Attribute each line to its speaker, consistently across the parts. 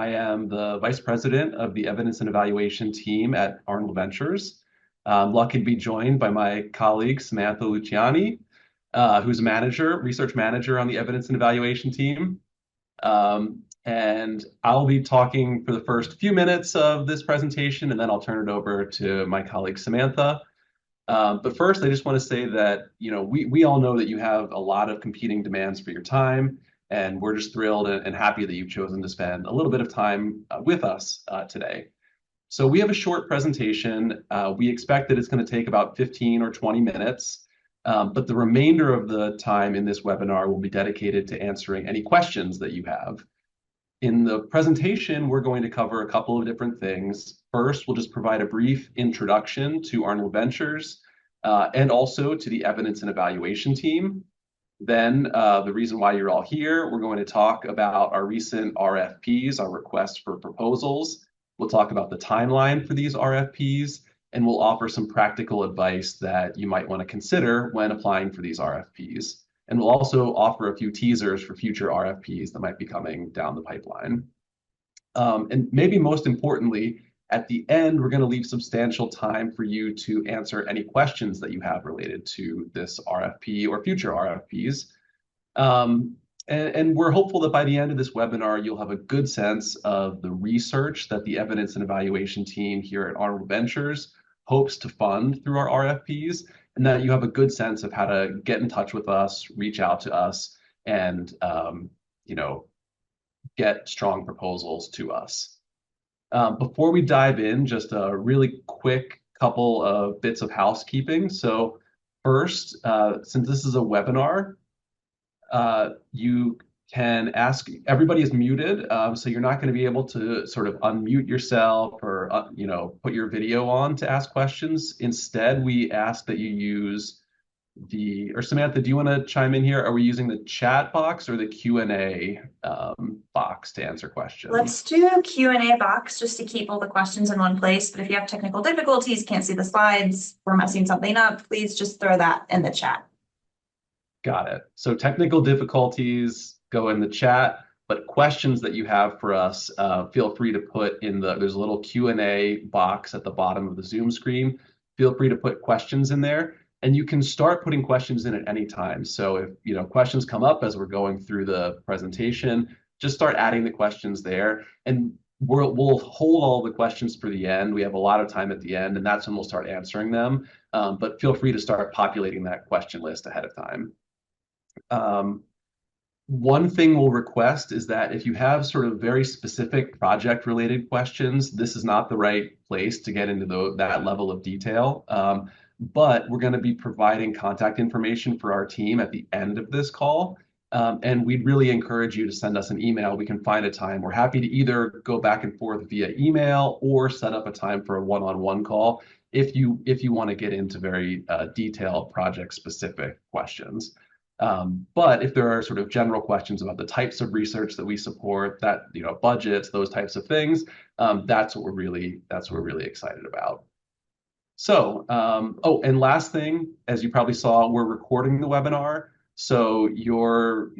Speaker 1: I am the Vice President of the Evidence and Evaluation team at Arnold Ventures. I'm lucky to be joined by my colleague, Samantha Luciani, who's a research manager on the Evidence and Evaluation team. And I'll be talking for the first few minutes of this presentation, and then I'll turn it over to my colleague, Samantha. But first, I just want to say that, we all know that you have a lot of competing demands for your time, and we're just thrilled and happy that you've chosen to spend a little bit of time with us today. So we have a short presentation. We expect that it's going to take about 15 or 20 minutes, but the remainder of the time in this webinar will be dedicated to answering any questions that you have. In the presentation, we're going to cover a couple of different things. First, we'll just provide a brief introduction to Arnold Ventures and also to the evidence and evaluation team. Then the reason why you're all here, we're going to talk about our recent RFPs, our requests for proposals. We'll talk about the timeline for these RFPs, and we'll offer some practical advice that you might want to consider when applying for these RFPs. And we'll also offer a few teasers for future RFPs that might be coming down the pipeline. And maybe most importantly, at the end, we're going to leave substantial time for you to answer any questions that you have related to this RFP or future RFPs. And we're hopeful that by the end of this webinar, you'll have a good sense of the research that the evidence and evaluation team here at Arnold Ventures hopes to fund through our RFPs, and that you have a good sense of how to get in touch with us, reach out to us, and get strong proposals to us. Before we dive in, just a really quick couple of bits of housekeeping. So first, since this is a webinar, you can ask, everybody is muted, so you're not going to be able to sort of unmute yourself or put your video on to ask questions. Instead, we ask that you use or Samantha, do you want to chime in here? Are we using the chat box or the Q&A box to answer questions?
Speaker 2: Let's do Q&A box just to keep all the questions in one place. But if you have technical difficulties, can't see the slides, we're messing something up, please just throw that in the chat.
Speaker 1: Got it. So technical difficulties go in the chat, but questions that you have for us, feel free to put in there's a little Q&A box at the bottom of the Zoom screen. Feel free to put questions in there. And you can start putting questions in at any time. So if questions come up as we're going through the presentation, just start adding the questions there. And we'll hold all the questions for the end. We have a lot of time at the end, and that's when we'll start answering them. But feel free to start populating that question list ahead of time. One thing we'll request is that if you have sort of very specific project-related questions, this is not the right place to get into that level of detail. But we're going to be providing contact information for our team at the end of this call. And we'd really encourage you to send us an email. We can find a time. We're happy to either go back and forth via email or set up a time for a one-on-one call if you want to get into very detailed project-specific questions. But if there are sort of general questions about the types of research that we support, that budgets, those types of things, that's what we're really excited about. So, and last thing, as you probably saw, we're recording the webinar. So your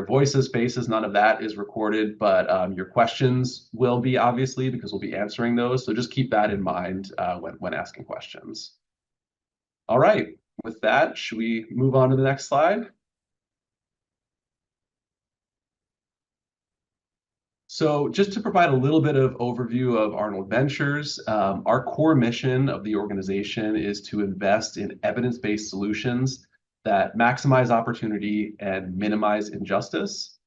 Speaker 1: voices, faces, none of that is recorded, but your questions will be, obviously, because we'll be answering those. So just keep that in mind when asking questions. All right, with that, should we move on to the next slide? So just to provide a little bit of overview of Arnold Ventures, our core mission of the organization is to invest in evidence-based solutions that maximize opportunity and minimize injustice.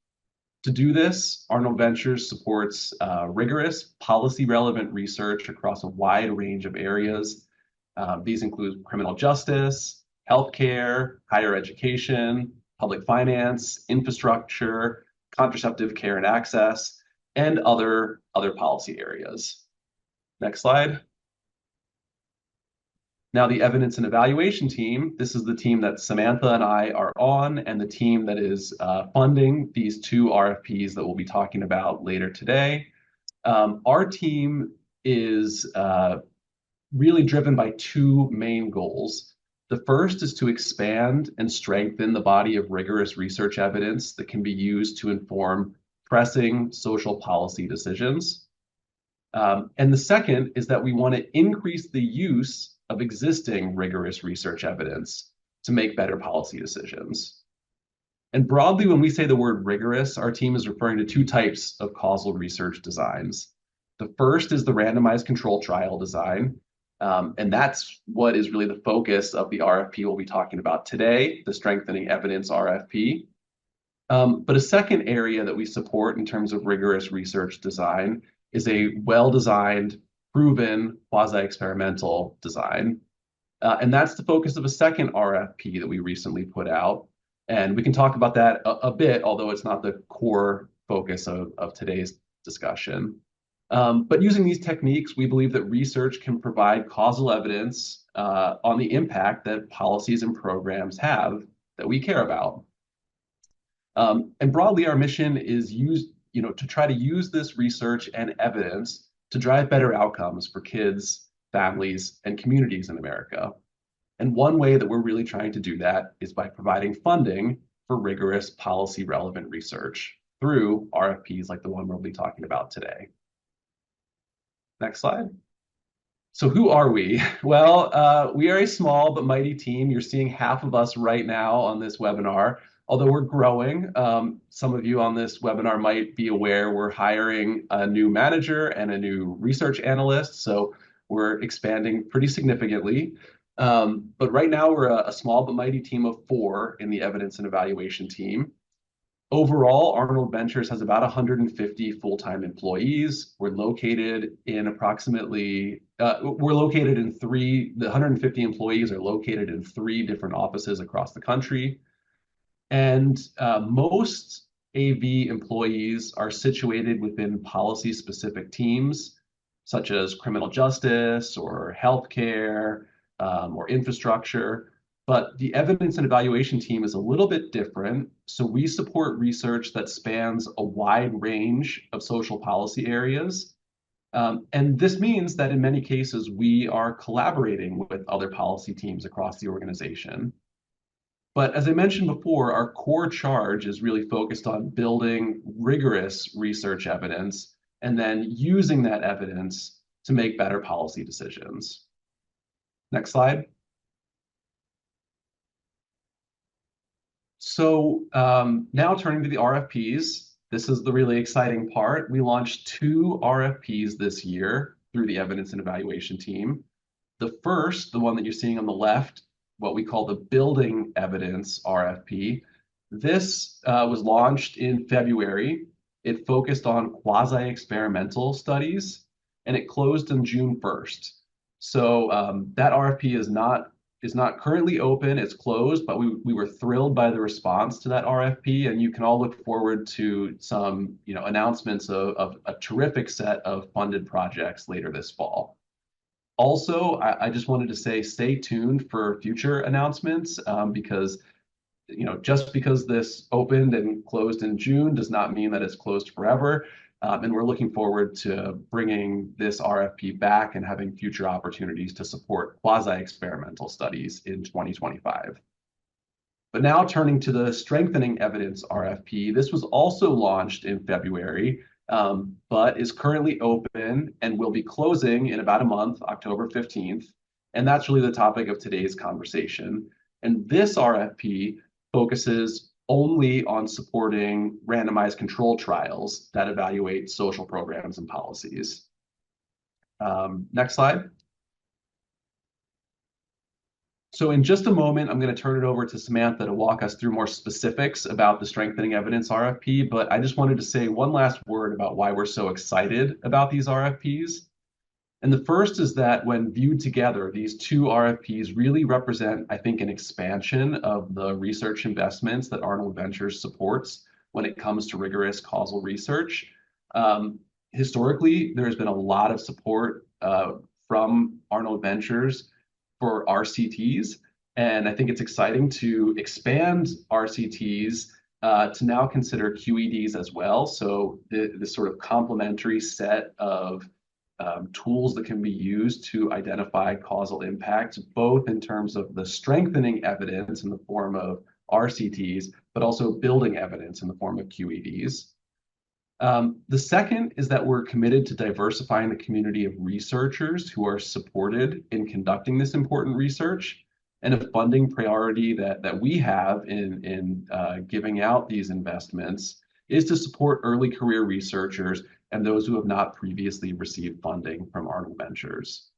Speaker 1: To do this, Arnold Ventures supports rigorous, policy-relevant research across a wide range of areas. These include criminal justice, healthcare, higher education, public finance, infrastructure, contraceptive care and access, and other policy areas. Next slide. Now, the evidence and evaluation team, this is the team that Samantha and I are on, and the team that is funding these two RFPs that we'll be talking about later today. Our team is really driven by two main goals. The first is to expand and strengthen the body of rigorous research evidence that can be used to inform pressing social policy decisions. And the second is that we want to increase the use of existing rigorous research evidence to make better policy decisions. And broadly, when we say the word rigorous, our team is referring to two types of causal research designs. The first is the randomized control trial design. And that's what is really the focus of the RFP we'll be talking about today, the Strengthening Evidence RFP. But a second area that we support in terms of rigorous research design is a well-designed, proven, quasi-experimental design. And that's the focus of a second RFP that we recently put out. And we can talk about that a bit, although it's not the core focus of today's discussion. But using these techniques, we believe that research can provide causal evidence on the impact that policies and programs have that we care about. And broadly, our mission is to try to use this research and evidence to drive better outcomes for kids, families, and communities in America. And one way that we're really trying to do that is by providing funding for rigorous policy relevant research through RFPs like the one we'll be talking about today. Next slide. So who are we? Well, we are a small but mighty team. You're seeing half of us right now on this webinar, although we're growing. Some of you on this webinar might be aware we're hiring a new manager and a new research analyst. So we're expanding pretty significantly. But right now we're a small but mighty team of 4 in the evidence and evaluation team. Overall, Arnold Ventures has about 150 full-time employees. We're located in the 150 employees are located in 3 different offices across the country. And most AV employees are situated within policy-specific teams, such as criminal justice or healthcare or infrastructure. But the evidence and evaluation team is a little bit different. So we support research that spans a wide range of social policy areas. And this means that in many cases, we are collaborating with other policy teams across the organization. But as I mentioned before, our core charge is really focused on building rigorous research evidence and then using that evidence to make better policy decisions. Next slide. So now turning to the RFPs, this is the really exciting part. We launched 2 RFPs this year through the evidence and evaluation team. The first, the one that you're seeing on the left, what we call the Building Evidence RFP. This was launched in February. It focused on quasi-experimental studies, and it closed on June 1st. So that RFP is not currently open, it's closed, but we were thrilled by the response to that RFP, and you can all look forward to some announcements of a terrific set of funded projects later this fall. Also, I just wanted to say stay tuned for future announcements because just because this opened and closed in June does not mean that it's closed forever. And we're looking forward to bringing this RFP back and having future opportunities to support quasi-experimental studies in 2025. But now turning to the Strengthening Evidence RFP, this was also launched in February, but is currently open and will be closing in about a month, October 15th. And that's really the topic of today's conversation. And this RFP focuses only on supporting randomized control trials that evaluate social programs and policies. Next slide. So in just a moment, I'm going to turn it over to Samantha to walk us through more specifics about the Strengthening Evidence RFP, but I just wanted to say one last word about why we're so excited about these RFPs. And the first is that when viewed together, these 2 RFPs really represent, I think, an expansion of the research investments that Arnold Ventures supports when it comes to rigorous causal research. Historically, there's been a lot of support from Arnold Ventures for RCTs, and I think it's exciting to expand RCTs to now consider QEDs as well. So this sort of complementary set of tools that can be used to identify causal impacts, both in terms of the strengthening evidence in the form of RCTs, but also building evidence in the form of QEDs. The second is that we're committed to diversifying the community of researchers who are supported in conducting this important research. And a funding priority that we have in giving out these investments is to support early career researchers and those who have not previously received funding from Arnold Ventures.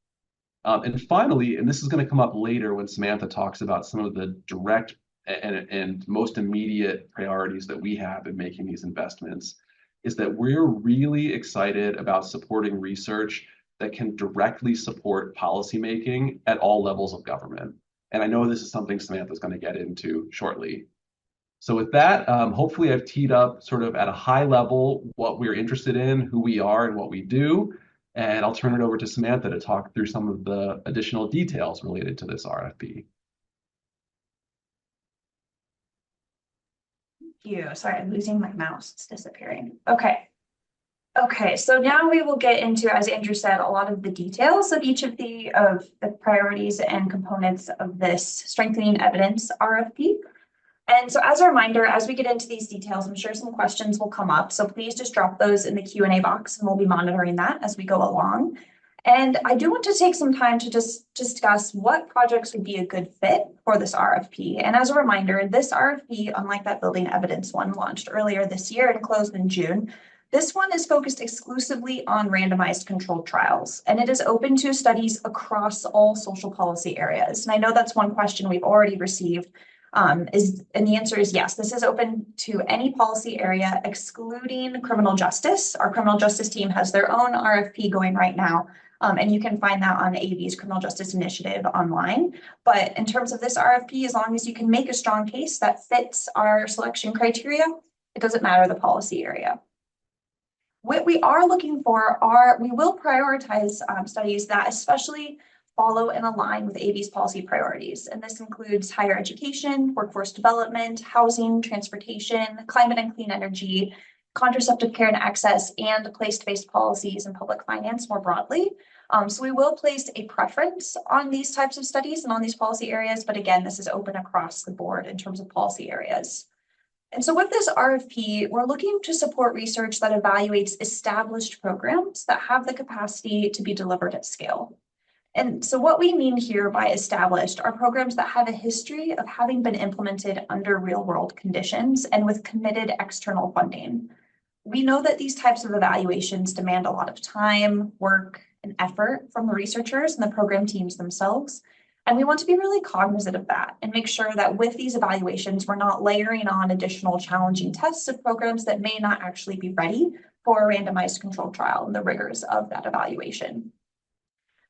Speaker 1: And finally, and this is going to come up later when Samantha talks about some of the direct and most immediate priorities that we have in making these investments, is that we're really excited about supporting research that can directly support policymaking at all levels of government. And I know this is something Samantha's going to get into shortly. So with that, hopefully I've teed up sort of at a high level what we're interested in, who we are, and what we do. And I'll turn it over to Samantha to talk through some of the additional details related to this RFP.
Speaker 2: You. Sorry, I'm losing my mouse. It's disappearing. Okay. Okay, so now we will get into, as Andrew said, a lot of the details of each of the priorities and components of this strengthening evidence RFP. And so as a reminder, as we get into these details, I'm sure some questions will come up. So please just drop those in the Q&A box and we'll be monitoring that as we go along. And I do want to take some time to just discuss what projects would be a good fit for this RFP. And as a reminder, this RFP, unlike that building evidence one launched earlier this year and closed in June, this one is focused exclusively on randomized controlled trials, and it is open to studies across all social policy areas. And I know that's one question we've already received, and the answer is yes, this is open to any policy area excluding criminal justice. Our criminal justice team has their own RFP going right now, and you can find that on AV's Criminal Justice Initiative online. But in terms of this RFP, as long as you can make a strong case that fits our selection criteria, it doesn't matter the policy area. What we are looking for we will prioritize studies that especially follow and align with AV's policy priorities. And this includes higher education, workforce development, housing, transportation, climate and clean energy, contraceptive care and access, and place-based policies and public finance more broadly. So we will place a preference on these types of studies and on these policy areas. But again, this is open across the board in terms of policy areas. And so with this RFP, we're looking to support research that evaluates established programs that have the capacity to be delivered at scale. And so what we mean here by established are programs that have a history of having been implemented under real-world conditions and with committed external funding. We know that these types of evaluations demand a lot of time, work, and effort from the researchers and the program teams themselves. And we want to be really cognizant of that and make sure that with these evaluations, we're not layering on additional challenging tests of programs that may not actually be ready for a randomized controlled trial and the rigors of that evaluation.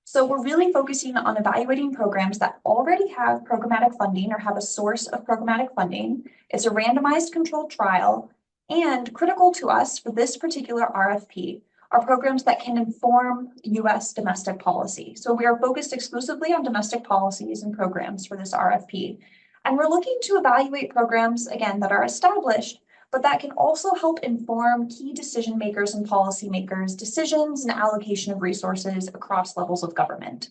Speaker 2: So we're really focusing on evaluating programs that already have programmatic funding or have a source of programmatic funding. It's a randomized controlled trial, and critical to us for this particular RFP are programs that can inform US domestic policy. So we are focused exclusively on domestic policies and programs for this RFP. And we're looking to evaluate programs, again, that are established, but that can also help inform key decision makers and policymakers' decisions and allocation of resources across levels of government.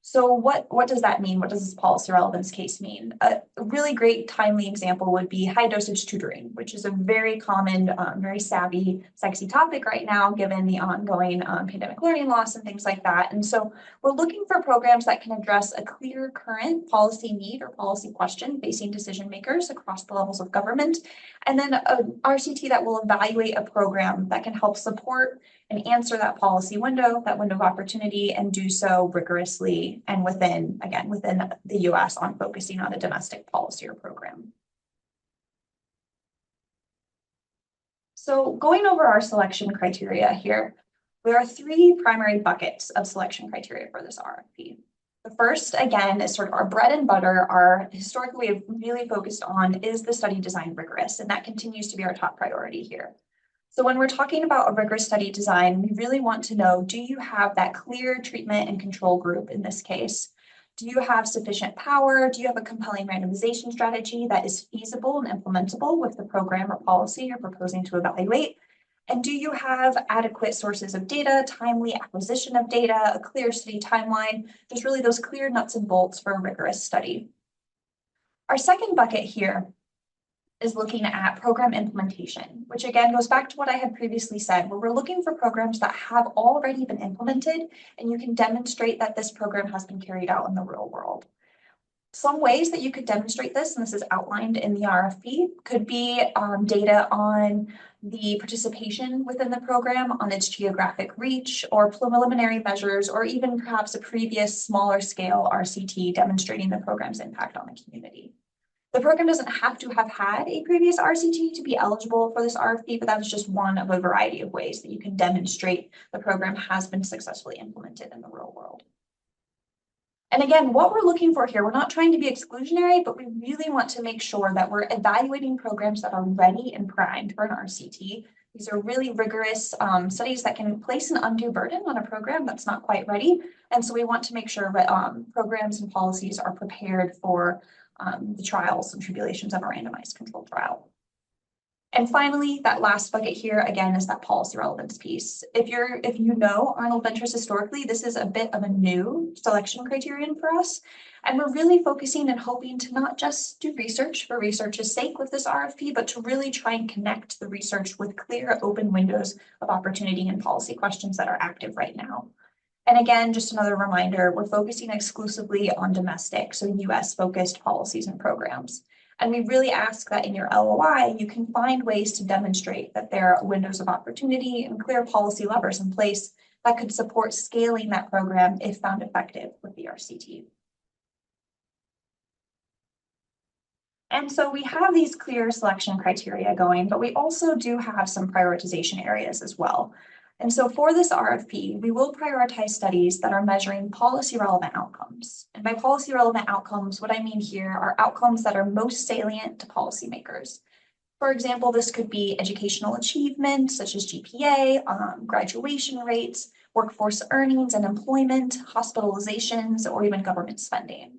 Speaker 2: So what does that mean? What does this policy relevance case mean? A really great timely example would be high dosage tutoring, which is a very common, very savvy, sexy topic right now, given the ongoing pandemic learning loss and things like that. And so we're looking for programs that can address a clear current policy need or policy question facing decision makers across the levels of government. And then an RCT that will evaluate a program that can help support and answer that policy window, that window of opportunity, and do so rigorously and within the US on focusing on a domestic policy or program. So going over our selection criteria here, there are three primary buckets of selection criteria for this RFP. The first, again, is sort of our bread and butter, our historically we have really focused on is the study design rigorous, and that continues to be our top priority here. So when we're talking about a rigorous study design, we really want to know, do you have that clear treatment and control group in this case? Do you have sufficient power? Do you have a compelling randomization strategy that is feasible and implementable with the program or policy you're proposing to evaluate? And do you have adequate sources of data, timely acquisition of data, a clear study timeline? Just really those clear nuts and bolts for a rigorous study. Our second bucket here is looking at program implementation, which again goes back to what I had previously said, where we're looking for programs that have already been implemented and you can demonstrate that this program has been carried out in the real world. Some ways that you could demonstrate this, and this is outlined in the RFP, could be data on the participation within the program, on its geographic reach, or preliminary measures, or even perhaps a previous smaller scale RCT demonstrating the program's impact on the community. The program doesn't have to have had a previous RCT to be eligible for this RFP, but that is just one of a variety of ways that you can demonstrate the program has been successfully implemented in the real world. And again, what we're looking for here, we're not trying to be exclusionary, but we really want to make sure that we're evaluating programs that are ready and primed for an RCT. These are really rigorous studies that can place an undue burden on a program that's not quite ready. And so we want to make sure that programs and policies are prepared for the trials and tribulations of a randomized controlled trial. And finally, that last bucket here, again, is that policy relevance piece. If you know Arnold Ventures historically, this is a bit of a new selection criterion for us. And we're really focusing and hoping to not just do research for research's sake with this RFP, but to really try and connect the research with clear open windows of opportunity and policy questions that are active right now. And again, just another reminder, we're focusing exclusively on domestic, so US-focused policies and programs. And we really ask that in your LOI, you can find ways to demonstrate that there are windows of opportunity and clear policy levers in place that could support scaling that program if found effective with the RCT. And so we have these clear selection criteria going, but we also do have some prioritization areas as well. And so for this RFP, we will prioritize studies that are measuring policy relevant outcomes. And by policy relevant outcomes, what I mean here are outcomes that are most salient to policymakers. For example, this could be educational achievement, such as GPA, graduation rates, workforce earnings and employment, hospitalizations, or even government spending.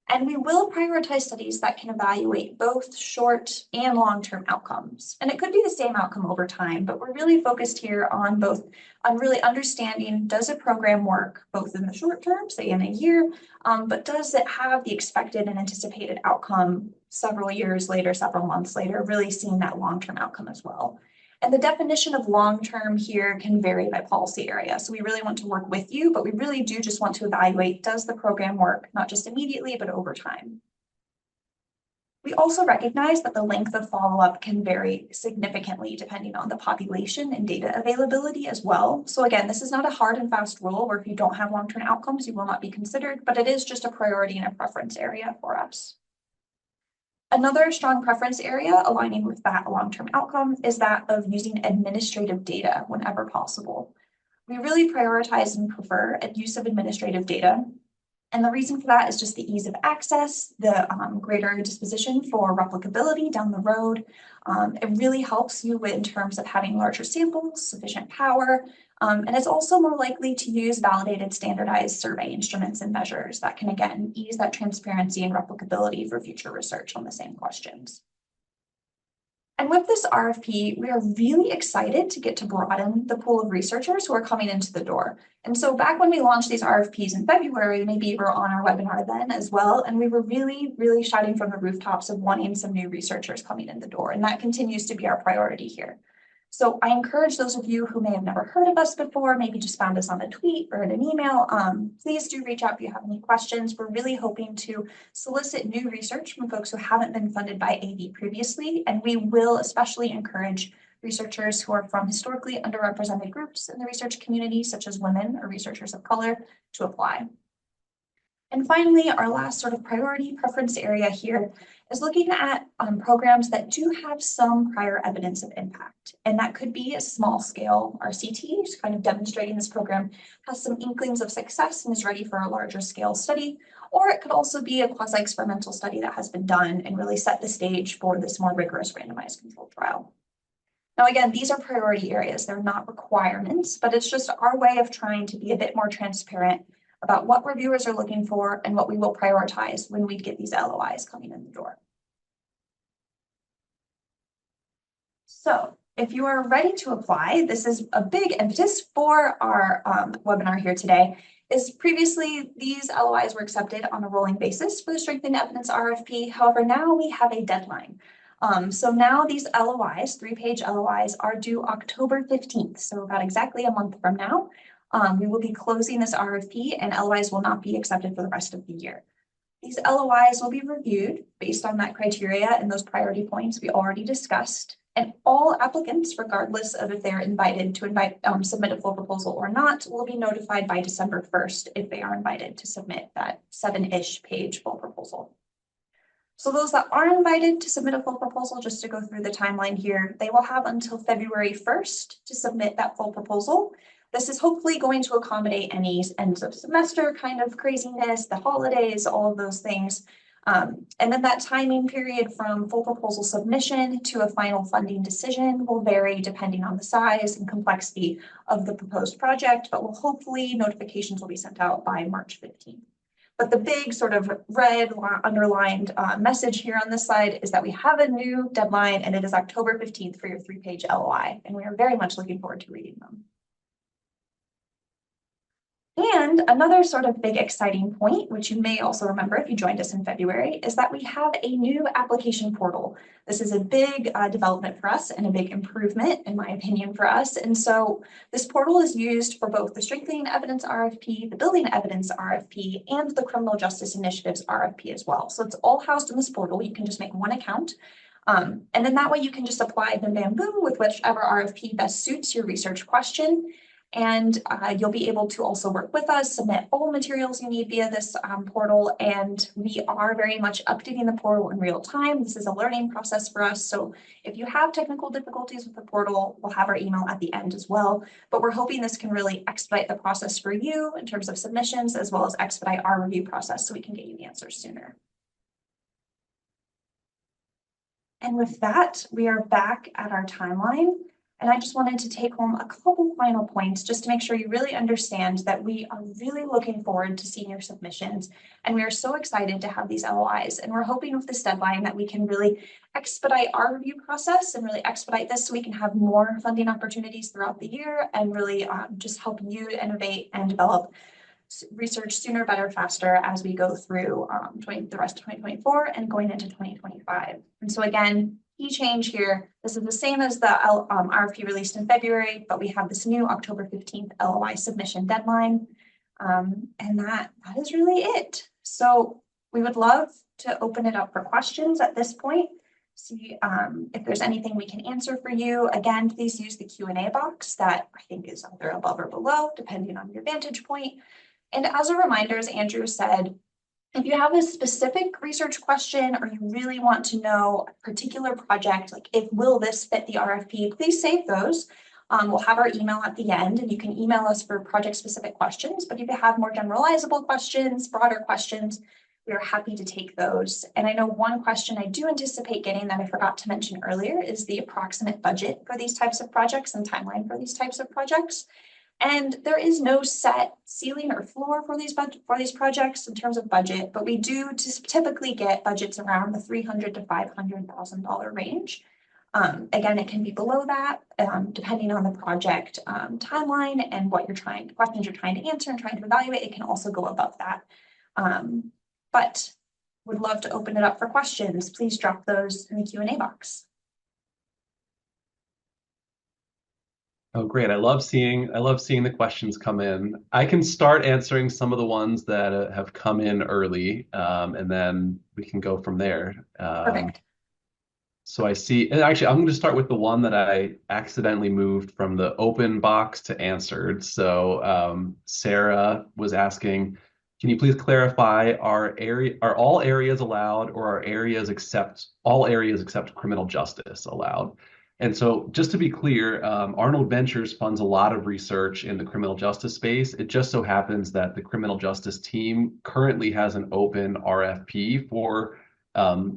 Speaker 2: And we will prioritize studies that can evaluate both short and long-term outcomes. And it could be the same outcome over time, but we're really focused here on really understanding, does a program work both in the short term, say in a year, but does it have the expected and anticipated outcome several years later, several months later, really seeing that long-term outcome as well. And the definition of long-term here can vary by policy area. So we really want to work with you, but we really do just want to evaluate, does the program work, not just immediately, but over time. We also recognize that the length of follow-up can vary significantly depending on the population and data availability as well. So again, this is not a hard and fast rule where if you don't have long-term outcomes, you will not be considered, but it is just a priority and a preference area for us. Another strong preference area aligning with that long-term outcome is that of using administrative data whenever possible. We really prioritize and prefer use of administrative data. And the reason for that is just the ease of access, the greater disposition for replicability down the road. It really helps you in terms of having larger samples, sufficient power, and it's also more likely to use validated standardized survey instruments and measures that can, again, ease that transparency and replicability for future research on the same questions. And with this RFP, we are really excited to get to broaden the pool of researchers who are coming into the door. And so back when we launched these RFPs in February, maybe you were on our webinar then as well, and we were really, really shouting from the rooftops of wanting some new researchers coming in the door. And that continues to be our priority here. So I encourage those of you who may have never heard of us before, maybe just found us on a tweet or in an email, please do reach out if you have any questions. We're really hoping to solicit new research from folks who haven't been funded by AV previously, and we will especially encourage researchers who are from historically underrepresented groups in the research community, such as women or researchers of color, to apply. And finally, our last sort of priority preference area here is looking at programs that do have some prior evidence of impact. And that could be a small scale RCT, just kind of demonstrating this program has some inklings of success and is ready for a larger scale study. Or it could also be a quasi-experimental study that has been done and really set the stage for this more rigorous randomized controlled trial. Now, again, these are priority areas. They're not requirements, but it's just our way of trying to be a bit more transparent about what reviewers are looking for and what we will prioritize when we get these LOIs coming in the door. So if you are ready to apply, this is a big impetus for our webinar here today. Is previously these LOIs were accepted on a rolling basis for the Strengthened Evidence RFP. However, now we have a deadline. So now these LOIs, 3-page LOIs, are due October 15th. So about exactly a month from now, we will be closing this RFP and LOIs will not be accepted for the rest of the year. These LOIs will be reviewed based on that criteria and those priority points we already discussed. And all applicants, regardless of if they're invited to submit a full proposal or not, will be notified by December 1st if they are invited to submit that 7-ish page full proposal. So those that are invited to submit a full proposal, just to go through the timeline here, they will have until February 1st to submit that full proposal. This is hopefully going to accommodate any ends of semester kind of craziness, the holidays, all of those things. And then that timing period from full proposal submission to a final funding decision will vary depending on the size and complexity of the proposed project, but will hopefully notifications will be sent out by March 15th. But the big sort of red underlined message here on this slide is that we have a new deadline and it is October 15th for your 3-page LOI. And we are very much looking forward to reading them. And another sort of big exciting point, which you may also remember if you joined us in February, is that we have a new application portal. This is a big development for us and a big improvement, in my opinion, for us. And so this portal is used for both the Strengthening Evidence RFP, the Building Evidence RFP, and the Criminal Justice Initiatives RFP as well. So it's all housed in this portal. You can just make one account. And then that way you can just apply bam, bam, boom with whichever RFP best suits your research question. And you'll be able to also work with us, submit all materials you need via this portal. And we are very much updating the portal in real time. This is a learning process for us. So if you have technical difficulties with the portal, we'll have our email at the end as well. But we're hoping this can really expedite the process for you in terms of submissions, as well as expedite our review process so we can get you the answers sooner. And with that, we are back at our timeline. And I just wanted to take home a couple final points just to make sure you really understand that we are really looking forward to seeing your submissions. And we are so excited to have these LOIs. And we're hoping with this deadline that we can really expedite our review process and really expedite this so we can have more funding opportunities throughout the year and really just help you to innovate and develop research sooner, better, faster as we go through the rest of 2024 and going into 2025. And so again, key change here, this is the same as the RFP released in February, but we have this new October 15th LOI submission deadline. And that is really it. So we would love to open it up for questions at this point. See if there's anything we can answer for you. Again, please use the Q&A box that I think is either above or below, depending on your vantage point. And as a reminder, as Andrew said, if you have a specific research question or you really want to know a particular project, like will this fit the RFP, please save those. We'll have our email at the end and you can email us for project-specific questions. But if you have more generalizable questions, broader questions, we are happy to take those. And I know one question I do anticipate getting that I forgot to mention earlier is the approximate budget for these types of projects and timeline for these types of projects. And there is no set ceiling or floor for these projects in terms of budget, but we do just typically get budgets around the $300,000 to $500,000 range. Again, it can be below that, depending on the project timeline and what questions you're trying to answer and trying to evaluate. It can also go above that. But would love to open it up for questions. Please drop those in the Q&A box.
Speaker 1: Oh, great. I love seeing the questions come in. I can start answering some of the ones that have come in early, and then we can go from there.
Speaker 2: Perfect.
Speaker 1: So I see, and actually, I'm going to start with the one that I accidentally moved from the open box to answered. So Sarah was asking, can you please clarify, are all areas allowed, or are all areas except criminal justice allowed? And so just to be clear, Arnold Ventures funds a lot of research in the criminal justice space. It just so happens that the criminal justice team currently has an open RFP for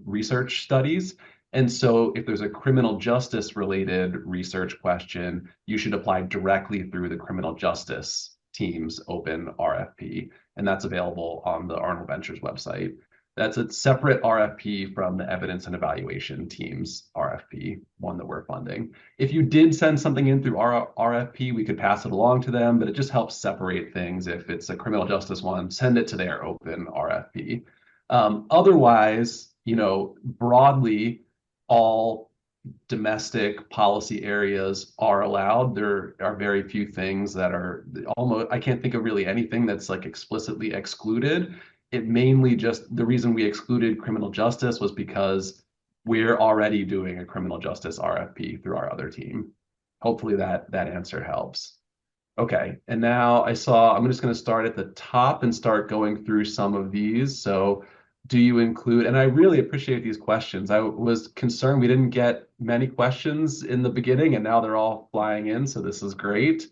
Speaker 1: research studies. And so if there's a criminal justice related research question, you should apply directly through the criminal justice team's open RFP. And that's available on the Arnold Ventures website. That's a separate RFP from the evidence and evaluation team's RFP, one that we're funding. If you did send something in through our RFP, we could pass it along to them, but it just helps separate things. If it's a criminal justice one, send it to their open RFP. Otherwise, broadly, all domestic policy areas are allowed. There are very few things that are almost, I can't think of really anything that's like explicitly excluded. It mainly just, the reason we excluded criminal justice was because we're already doing a criminal justice RFP through our other team. Hopefully that answer helps. Okay, and now I'm just going to start at the top and start going through some of these. So, do you include, and I really appreciate these questions. I was concerned we didn't get many questions in the beginning, and now they're all flying in, so this is great.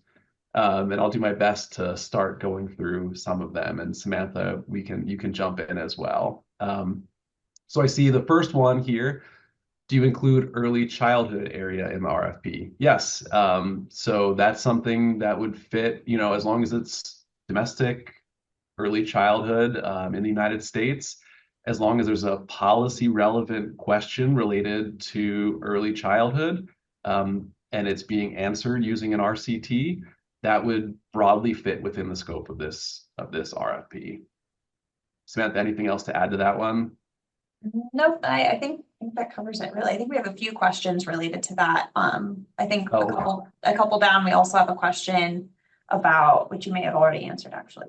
Speaker 1: And I'll do my best to start going through some of them. And Samantha, you can jump in as well. So I see the first one here. Do you include early childhood area in the RFP? Yes. So that's something that would fit, as long as it's domestic, early childhood in the United States, as long as there's a policy relevant question related to early childhood and it's being answered using an RCT, that would broadly fit within the scope of this RFP. Samantha, anything else to add to that one?
Speaker 2: Nope, I think that covers it really. I think we have a few questions related to that. I think a couple down, we also have a question about, which you may have already answered actually,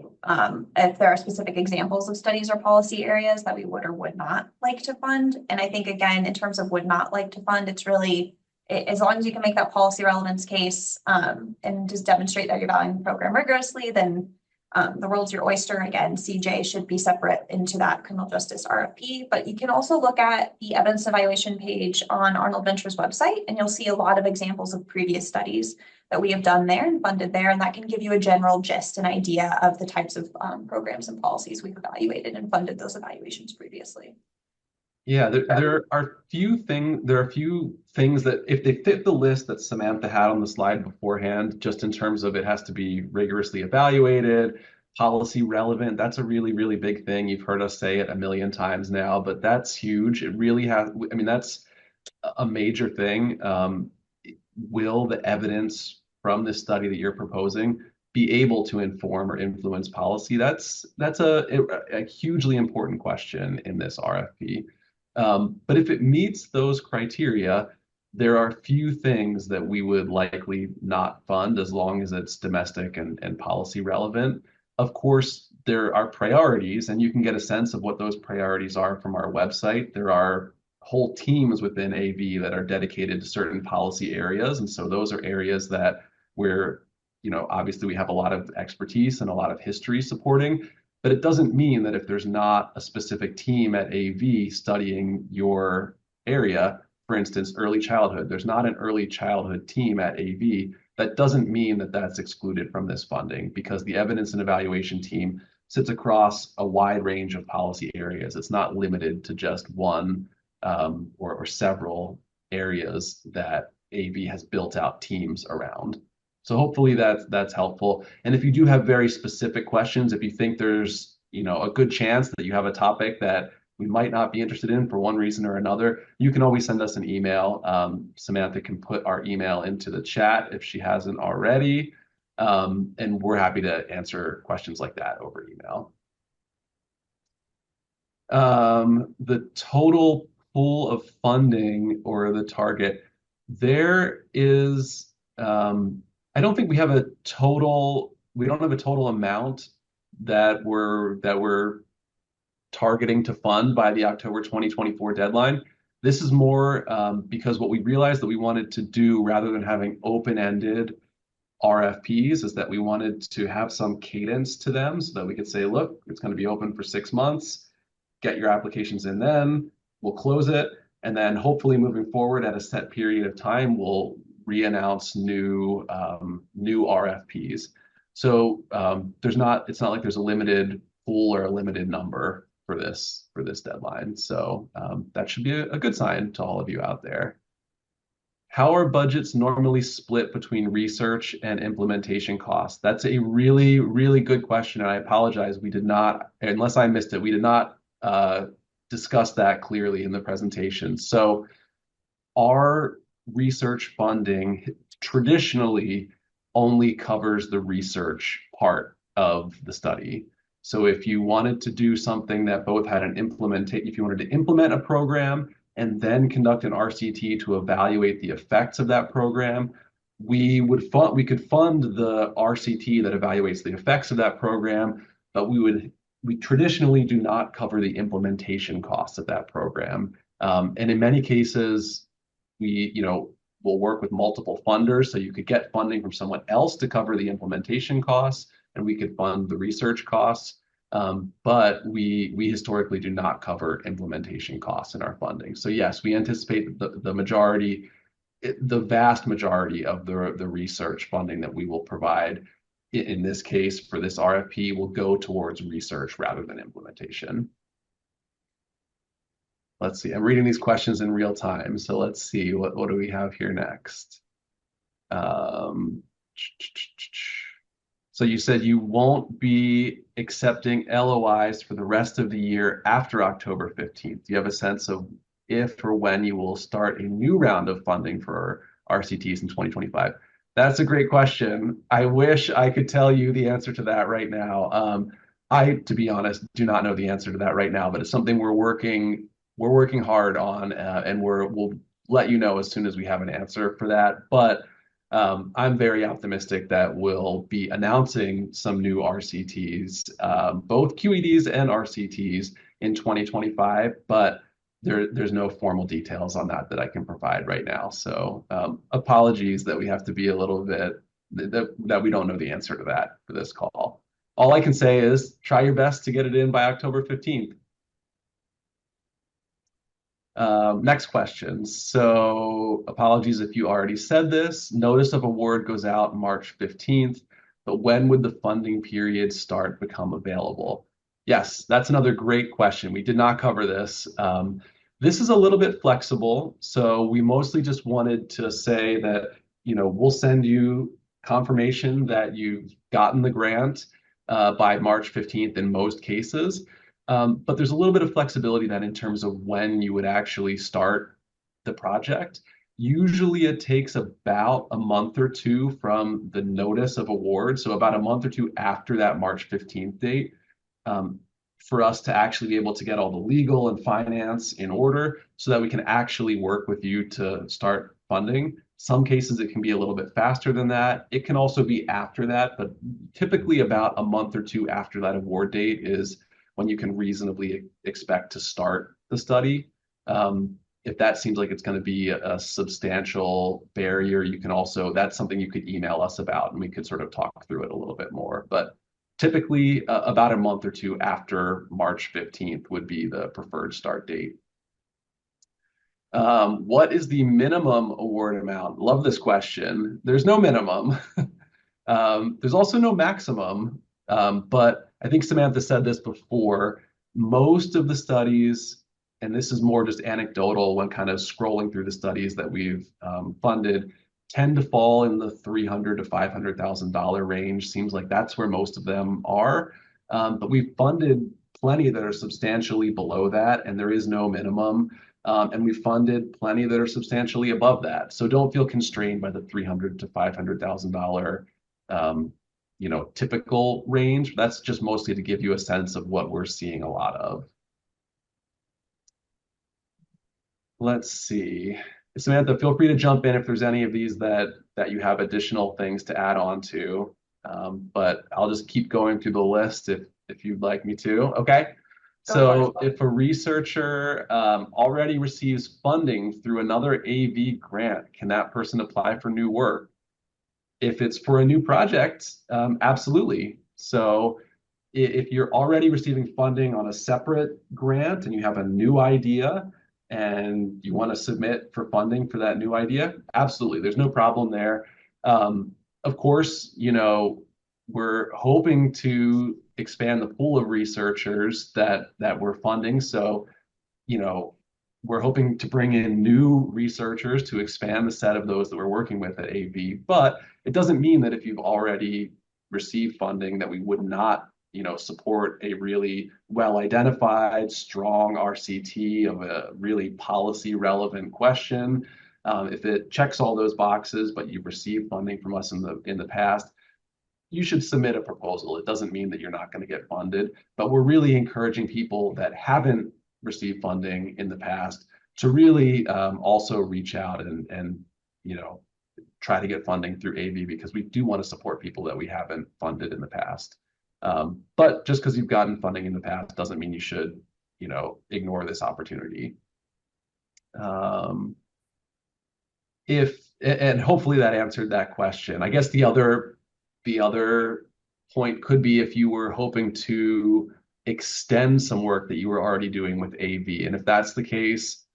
Speaker 2: if there are specific examples of studies or policy areas that we would or would not like to fund. And I think again, in terms of would not like to fund, it's really, as long as you can make that policy relevance case and just demonstrate that you're valuing the program rigorously, then the world's your oyster. Again, CJ should be separate into that criminal justice RFP, but you can also look at the evidence evaluation page on Arnold Ventures website, and you'll see a lot of examples of previous studies that we have done there and funded there, and that can give you a general gist and idea of the types of programs and policies we've evaluated and funded those evaluations previously.
Speaker 1: Yeah, there are few things that if they fit the list that Samantha had on the slide beforehand, just in terms of it has to be rigorously evaluated, policy relevant, that's a really, really big thing. You've heard us say it a million times now, but that's huge. It really has, I mean, that's a major thing. Will the evidence from this study that you're proposing be able to inform or influence policy? That's a hugely important question in this RFP. But if it meets those criteria, there are few things that we would likely not fund as long as it's domestic and policy relevant. Of course, there are priorities, and you can get a sense of what those priorities are from our website. There are whole teams within AV that are dedicated to certain policy areas. And so those are areas that we're, obviously we have a lot of expertise and a lot of history supporting. But it doesn't mean that if there's not a specific team at AV studying your area, for instance, early childhood, there's not an early childhood team at AV, that doesn't mean that that's excluded from this funding, because the evidence and evaluation team sits across a wide range of policy areas. It's not limited to just one or several areas that AV has built out teams around. So hopefully that's helpful. And if you do have very specific questions, if you think there's a good chance that you have a topic that we might not be interested in for one reason or another, you can always send us an email. Samantha can put our email into the chat if she hasn't already. And we're happy to answer questions like that over email. The total pool of funding or the target, there is I don't think we don't have a total amount that we're targeting to fund by the October 2024 deadline. This is more because what we realized that we wanted to do, rather than having open-ended RFPs, is that we wanted to have some cadence to them so that we could say, look, it's going to be open for 6 months, get your applications in then, we'll close it, and then hopefully moving forward at a set period of time, we'll re-announce new RFPs. So it's not like there's a limited pool or a limited number for this deadline. So that should be a good sign to all of you out there. How are budgets normally split between research and implementation costs? That's a really, really good question, and I apologize. We did not, unless I missed it, we did not discuss that clearly in the presentation. So our research funding traditionally only covers the research part of the study. So if you wanted to do something that both had if you wanted to implement a program and then conduct an RCT to evaluate the effects of that program, we could fund the RCT that evaluates the effects of that program, but we traditionally do not cover the implementation costs of that program. And in many cases, we'll work with multiple funders, so you could get funding from someone else to cover the implementation costs, and we could fund the research costs. But we historically do not cover implementation costs in our funding. So yes, we anticipate the vast majority of the research funding that we will provide in this case for this RFP will go towards research rather than implementation. Let's see, I'm reading these questions in real time. So let's see, what do we have here next? So you said you won't be accepting LOIs for the rest of the year after October 15th. Do you have a sense of if or when you will start a new round of funding for RCTs in 2025? That's a great question. I wish I could tell you the answer to that right now. To be honest, do not know the answer to that right now, but it's something we're working hard on, and we'll let you know as soon as we have an answer for that. But I'm very optimistic that we'll be announcing some new RCTs, both QEDs and RCTs in 2025, but there's no formal details on that I can provide right now. So apologies that we have to be a little bit, that we don't know the answer to that for this call. All I can say is try your best to get it in by October 15th. Next question. So apologies if you already said this. Notice of award goes out March 15th, but when would the funding period start become available? Yes, that's another great question. We did not cover this. This is a little bit flexible. So we mostly just wanted to say that, we'll send you confirmation that you've gotten the grant by March 15th in most cases. But there's a little bit of flexibility then in terms of when you would actually start the project. Usually it takes about a month or two from the notice of award, so about a month or two after that March 15th date, for us to actually be able to get all the legal and finance in order so that we can actually work with you to start funding. Some cases it can be a little bit faster than that. It can also be after that, but typically about a month or two after that award date is when you can reasonably expect to start the study. If that seems like it's going to be a substantial barrier, that's something you could email us about, and we could sort of talk through it a little bit more. But typically, about a month or two after March 15th would be the preferred start date. What is the minimum award amount? Love this question. There's no minimum. There's also no maximum, but I think Samantha said this before, most of the studies, and this is more just anecdotal when kind of scrolling through the studies that we've funded, tend to fall in the $300,000 to $500,000 range. Seems like that's where most of them are. But we've funded plenty that are substantially below that, and there is no minimum. And we've funded plenty that are substantially above that. So don't feel constrained by the $300,000 to $500,000 typical range. That's just mostly to give you a sense of what we're seeing a lot of. Let's see. Samantha, feel free to jump in if there's any of these that you have additional things to add on to. But I'll just keep going through the list if you'd like me to. Okay. So if a researcher already receives funding through another AV grant, can that person apply for new work? If it's for a new project, absolutely. So if you're already receiving funding on a separate grant and you have a new idea and you want to submit for funding for that new idea, absolutely. There's no problem there. Of course, we're hoping to expand the pool of researchers that we're funding. So, we're hoping to bring in new researchers to expand the set of those that we're working with at AV. But it doesn't mean that if you've already received funding that we would not, support a really well-identified, strong RCT of a really policy relevant question. If it checks all those boxes, but you've received funding from us in the past, you should submit a proposal. It doesn't mean that you're not going to get funded, but we're really encouraging people that haven't received funding in the past to really also reach out and try to get funding through AV because we do want to support people that we haven't funded in the past. But just because you've gotten funding in the past doesn't mean you should, ignore this opportunity. If and hopefully that answered that question. I guess the other point could be if you were hoping to extend some work that you were already doing with AV, and if that's the case,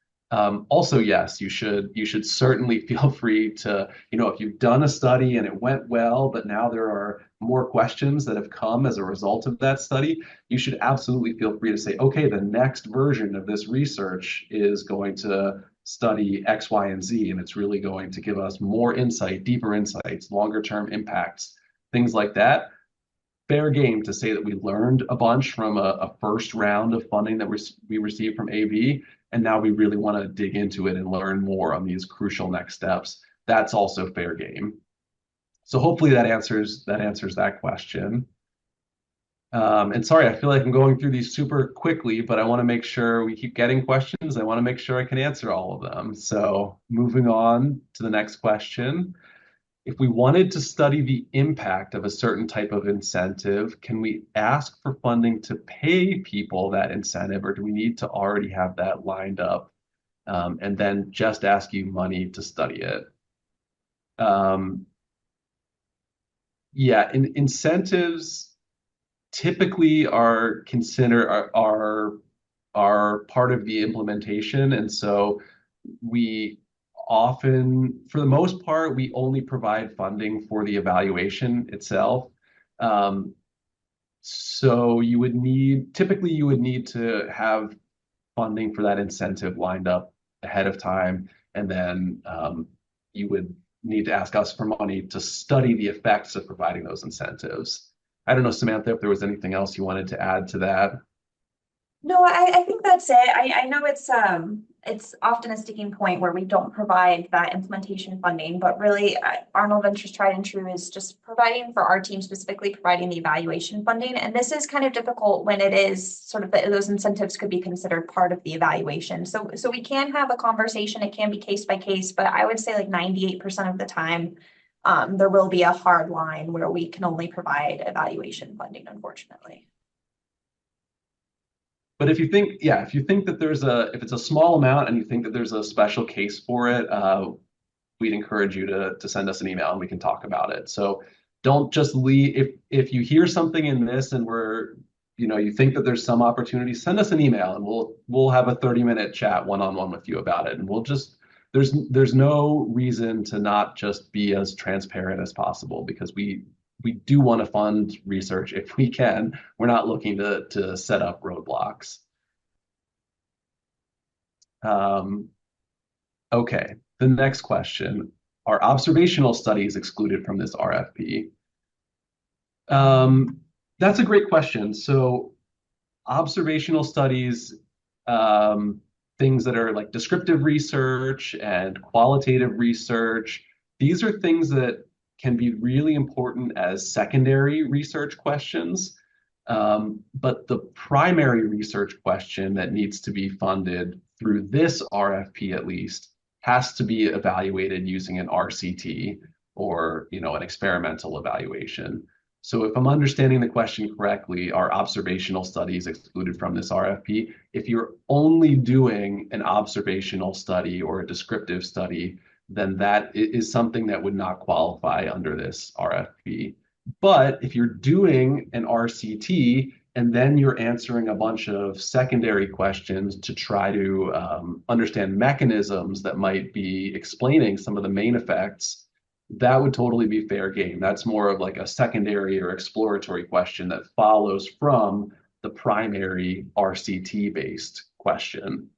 Speaker 1: also yes, you should certainly feel free to, if you've done a study and it went well, but now there are more questions that have come as a result of that study, you should absolutely feel free to say, okay, the next version of this research is going to study X, Y, and Z, and it's really going to give us more insight, deeper insights, longer term impacts, things like that. Fair game to say that we learned a bunch from a first round of funding that we received from AV, and now we really want to dig into it and learn more on these crucial next steps. That's also fair game. So hopefully that answers that question. And sorry, I feel like I'm going through these super quickly, but I want to make sure we keep getting questions. I want to make sure I can answer all of them. So moving on to the next question. If we wanted to study the impact of a certain type of incentive, can we ask for funding to pay people that incentive, or do we need to already have that lined up and then just ask you money to study it? Yeah, incentives typically are considered are part of the implementation, and so we often, for the most part, we only provide funding for the evaluation itself. So typically you would need to have funding for that incentive lined up ahead of time, and then you would need to ask us for money to study the effects of providing those incentives. I don't know, Samantha, if there was anything else you wanted to add to that.
Speaker 2: No, I think that's it. I know it's often a sticking point where we don't provide that implementation funding, but really Arnold Ventures tried and true is just providing for our team, specifically providing the evaluation funding. And this is kind of difficult when it is sort of those incentives could be considered part of the evaluation. So we can have a conversation. It can be case by case, but I would say like 98% of the time, there will be a hard line where we can only provide evaluation funding, unfortunately.
Speaker 1: But if you think that if it's a small amount and you think that there's a special case for it, we'd encourage you to send us an email and we can talk about it. So don't just leave if you hear something in this and you think that there's some opportunity, send us an email and we'll have a 30-minute chat one-on-one with you about it. And there's no reason to not just be as transparent as possible because we do want to fund research if we can. We're not looking to set up roadblocks. Okay, the next question. Are observational studies excluded from this RFP? That's a great question. So observational studies, things that are like descriptive research and qualitative research, these are things that can be really important as secondary research questions. But the primary research question that needs to be funded through this RFP at least has to be evaluated using an RCT or an experimental evaluation. So if I'm understanding the question correctly, are observational studies excluded from this RFP? If you're only doing an observational study or a descriptive study, then that is something that would not qualify under this RFP. But if you're doing an RCT and then you're answering a bunch of secondary questions to try to understand mechanisms that might be explaining some of the main effects, that would totally be fair game. That's more of like a secondary or exploratory question that follows from the primary RCT-based question.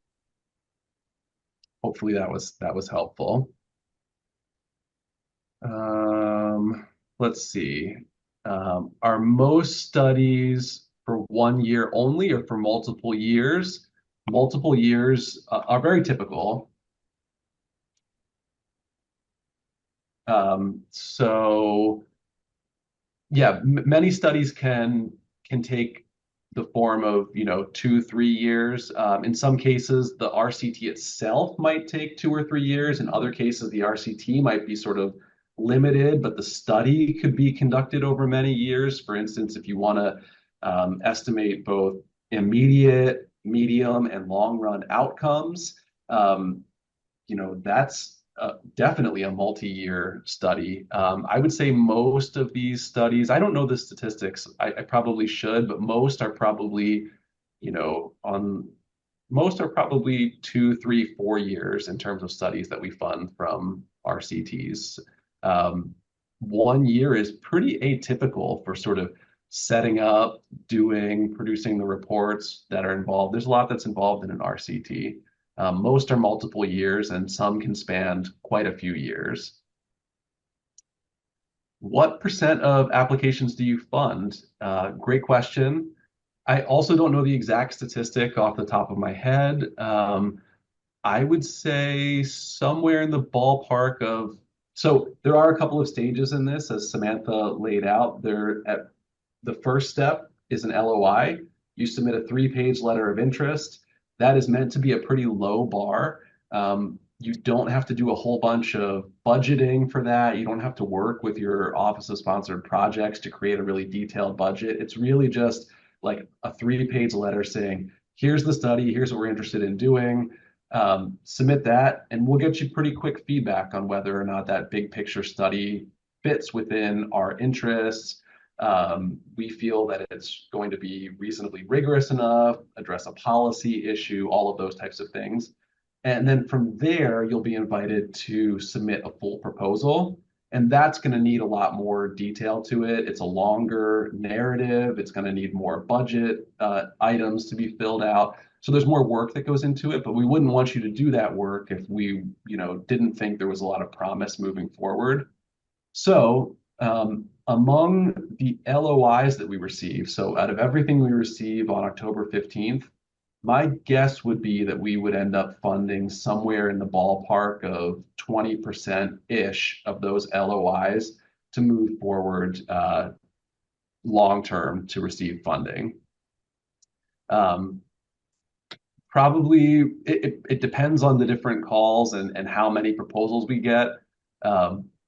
Speaker 1: Hopefully that was helpful. Let's see. Are most studies for 1 year only or for multiple years? Multiple years are very typical. So yeah, many studies can take the form of, 2, 3 years. In some cases, the RCT itself might take 2 or 3 years. In other cases, the RCT might be sort of limited, but the study could be conducted over many years. For instance, if you want to estimate both immediate, medium, and long run outcomes, that's definitely a multi-year study. I would say most of these studies, I don't know the statistics, I probably should, but on most are probably 2, 3, 4 years in terms of studies that we fund from RCTs. 1 year is pretty atypical for sort of setting up, producing the reports that are involved. There's a lot that's involved in an RCT. Most are multiple years, and some can span quite a few years. What percent of applications do you fund? Great question. I also don't know the exact statistic off the top of my head. I would say somewhere in the ballpark of, so there are a couple of stages in this, as Samantha laid out. The first step is an LOI. You submit a 3-page letter of interest. That is meant to be a pretty low bar. You don't have to do a whole bunch of budgeting for that. You don't have to work with your Office of Sponsored Projects to create a really detailed budget. It's really just like a 3-page letter saying, here's the study, here's what we're interested in doing. Submit that, and we'll get you pretty quick feedback on whether or not that big picture study fits within our interests. We feel that it's going to be reasonably rigorous enough, address a policy issue, all of those types of things. And then from there, you'll be invited to submit a full proposal. And that's going to need a lot more detail to it. It's a longer narrative. It's going to need more budget items to be filled out. So there's more work that goes into it, but we wouldn't want you to do that work if we, didn't think there was a lot of promise moving forward. So among the LOIs that we receive, so out of everything we receive on October 15th, my guess would be that we would end up funding somewhere in the ballpark of 20%-ish of those LOIs to move forward long term to receive funding. Probably it depends on the different calls and how many proposals we get.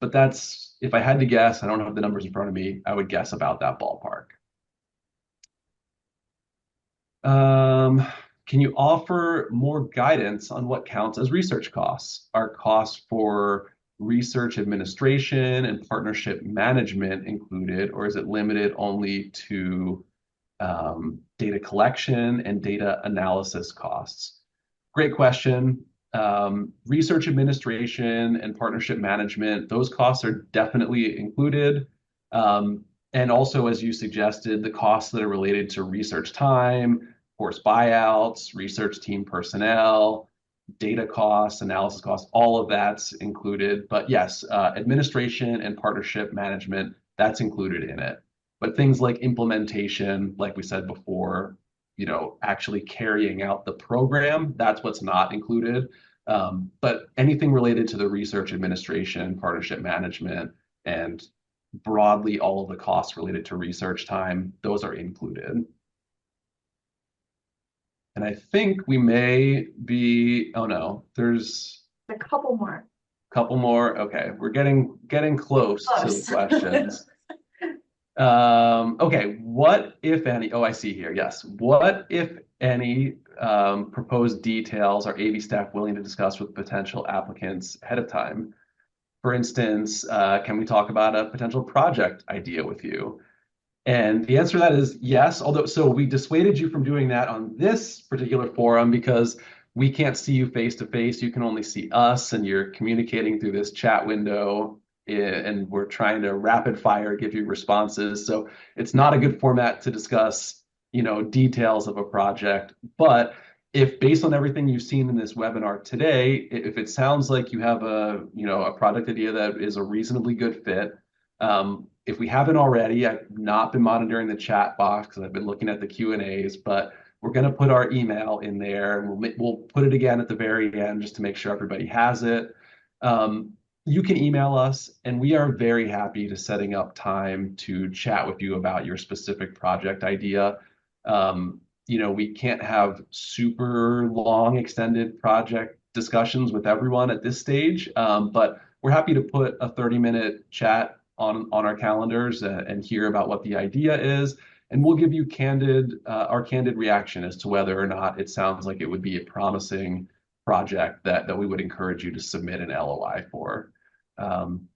Speaker 1: But that's, if I had to guess, I don't have the numbers in front of me, I would guess about that ballpark. Can you offer more guidance on what counts as research costs? Are costs for research administration and partnership management included, or is it limited only to data collection and data analysis costs? Great question. Research administration and partnership management, those costs are definitely included. And also, as you suggested, the costs that are related to research time, course buyouts, research team personnel, data costs, analysis costs, all of that's included. But yes, administration and partnership management, that's included in it. But things like implementation, like we said before, actually carrying out the program, that's what's not included. But anything related to the research administration, partnership management, and broadly all of the costs related to research time, those are included. And I think we may be, oh no, there's
Speaker 2: A couple more.
Speaker 1: couple more. Okay, we're getting close to the questions. Okay, what, if any, oh, I see here, yes. What, if any, proposed details are AV staff willing to discuss with potential applicants ahead of time? For instance, can we talk about a potential project idea with you? And the answer to that is yes, although, so we dissuaded you from doing that on this particular forum because we can't see you face to face. You can only see us, and you're communicating through this chat window, and we're trying to rapid fire give you responses. So it's not a good format to discuss, details of a project. But if based on everything you've seen in this webinar today, if it sounds like you have a product idea that is a reasonably good fit, if we haven't already, I've not been monitoring the chat box because I've been looking at the Q&As, but we're going to put our email in there, and we'll put it again at the very end just to make sure everybody has it. You can email us, and we are very happy to setting up time to chat with you about your specific project idea. We can't have super long extended project discussions with everyone at this stage, but we're happy to put a 30-minute chat on our calendars and hear about what the idea is. And we'll give you our candid reaction as to whether or not it sounds like it would be a promising project that we would encourage you to submit an LOI for.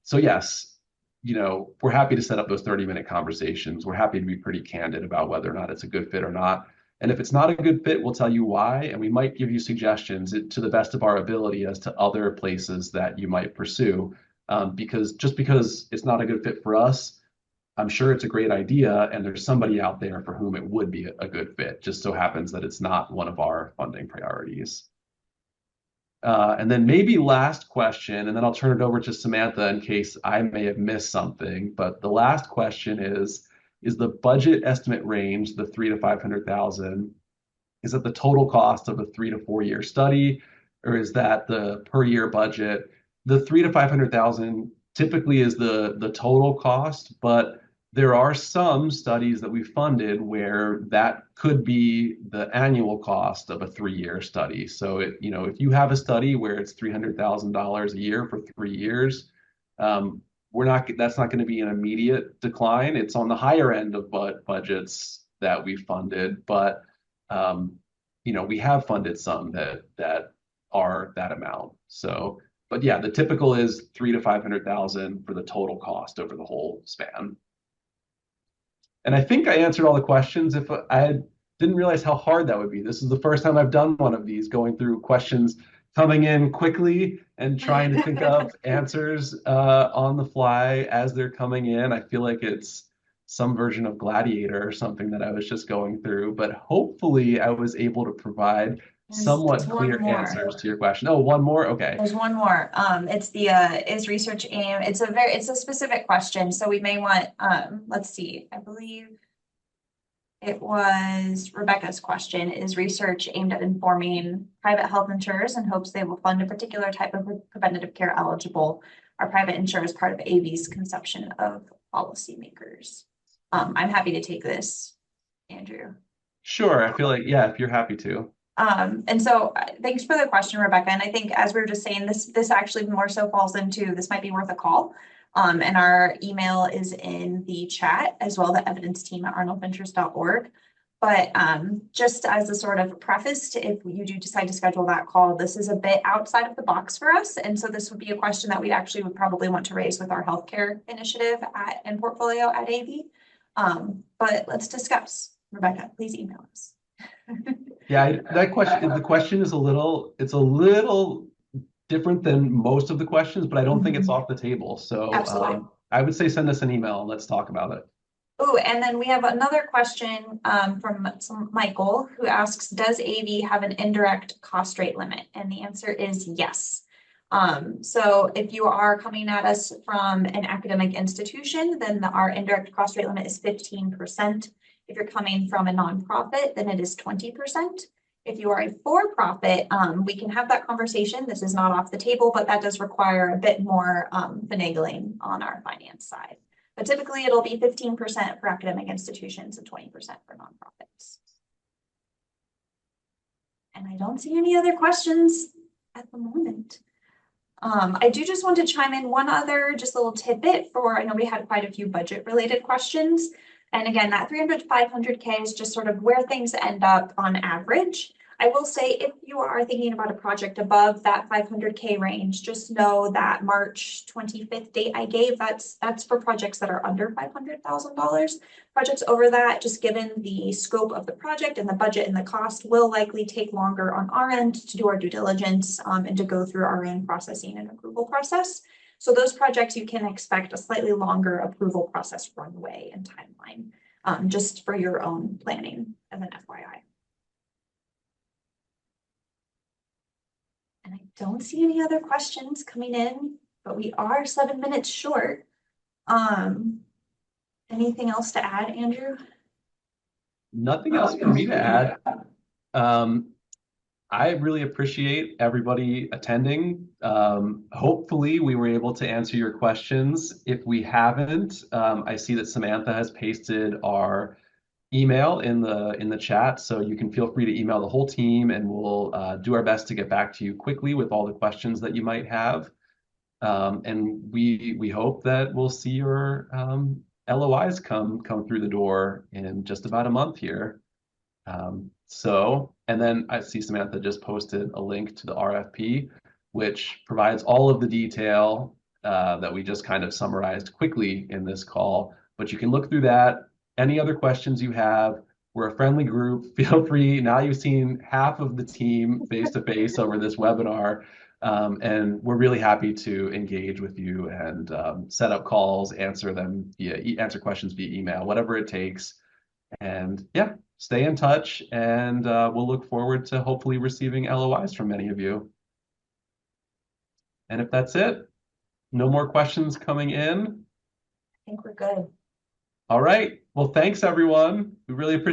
Speaker 1: So yes, we're happy to set up those 30-minute conversations. We're happy to be pretty candid about whether or not it's a good fit or not. And if it's not a good fit, we'll tell you why, and we might give you suggestions to the best of our ability as to other places that you might pursue. Because just because it's not a good fit for us, I'm sure it's a great idea, and there's somebody out there for whom it would be a good fit. Just so happens that it's not one of our funding priorities. And then maybe last question, and then I'll turn it over to Samantha in case I may have missed something. But the last question is the budget estimate range, the 3 to 500,000, is that the total cost of a 3 to 4 year study, or is that the per year budget? The 3 to 500,000 typically is the total cost, but there are some studies that we funded where that could be the annual cost of a 3 year study. So if you have a study where it's $300,000 a year for 3 years, that's not going to be an immediate decline. It's on the higher end of budgets that we funded, but we have funded some that are that amount. So, but yeah, the typical is 3 to 500,000 for the total cost over the whole span. And I think I answered all the questions. If I didn't realize how hard that would be. This is the first time I've done one of these, going through questions coming in quickly and trying to think of answers on the fly as they're coming in. I feel like it's some version of Gladiator or something that I was just going through, but hopefully I was able to provide somewhat clear answers to your question. Oh, one more? Okay.
Speaker 2: There's one more. It's the is research aim. It's a specific question. So we may want let's see, I believe it was Rebecca's question. Is research aimed at informing private health insurers in hopes they will fund a particular type of preventative care eligible? Are private insurers part of AV's conception of policymakers? I'm happy to take this, Andrew.
Speaker 1: Sure. I feel like, yeah, if you're happy to.
Speaker 2: And so thanks for the question, Rebecca. And I think as we were just saying, this actually more so falls into, this might be worth a call. And our email is in the chat as well, the evidence team at arnoldventures.org. But just as a sort of preface to if you do decide to schedule that call, this is a bit outside of the box for us. And so this would be a question that we actually would probably want to raise with our healthcare initiative and portfolio at AV. But let's discuss. Rebecca, please email us.
Speaker 1: Yeah, the question is a little different than most of the questions, but I don't think it's off the table. So I would say send us an email and let's talk about it.
Speaker 2: Oh, and then we have another question from Michael, who asks, does AV have an indirect cost rate limit? And the answer is yes. So if you are coming at us from an academic institution, then our indirect cost rate limit is 15%. If you're coming from a nonprofit, then it is 20%. If you are a for-profit, we can have that conversation. This is not off the table, but that does require a bit more finagling on our finance side. But typically it'll be 15% for academic institutions and 20% for nonprofits. And I don't see any other questions at the moment. I do just want to chime in one other just little tidbit I know we had quite a few budget related questions. And again, that 300 to 500K is just sort of where things end up on average. I will say if you are thinking about a project above that 500K range, just know that March 25th date I gave, that's for projects that are under $500,000. Projects over that, just given the scope of the project and the budget and the cost, will likely take longer on our end to do our due diligence and to go through our own processing and approval process. So those projects, you can expect a slightly longer approval process runway and timeline, just for your own planning as an FYI. And I don't see any other questions coming in, but we are 7 minutes short. Anything else to add, Andrew?
Speaker 1: Nothing else for me to add. I really appreciate everybody attending. Hopefully we were able to answer your questions. If we haven't, I see that Samantha has pasted our email in the chat, so you can feel free to email the whole team, and we'll do our best to get back to you quickly with all the questions that you might have. And we hope that we'll see your LOIs come through the door in just about a month here. And then I see Samantha just posted a link to the RFP, which provides all of the detail that we just kind of summarized quickly in this call. But you can look through that. Any other questions you have, we're a friendly group. Feel free. Now you've seen half of the team face to face over this webinar. And we're really happy to engage with you and set up calls, answer questions via email, whatever it takes. And yeah, stay in touch, and we'll look forward to hopefully receiving LOIs from many of you. And if that's it, no more questions coming in.
Speaker 2: I think we're good.
Speaker 1: All right. Well, thanks everyone. We really appreciate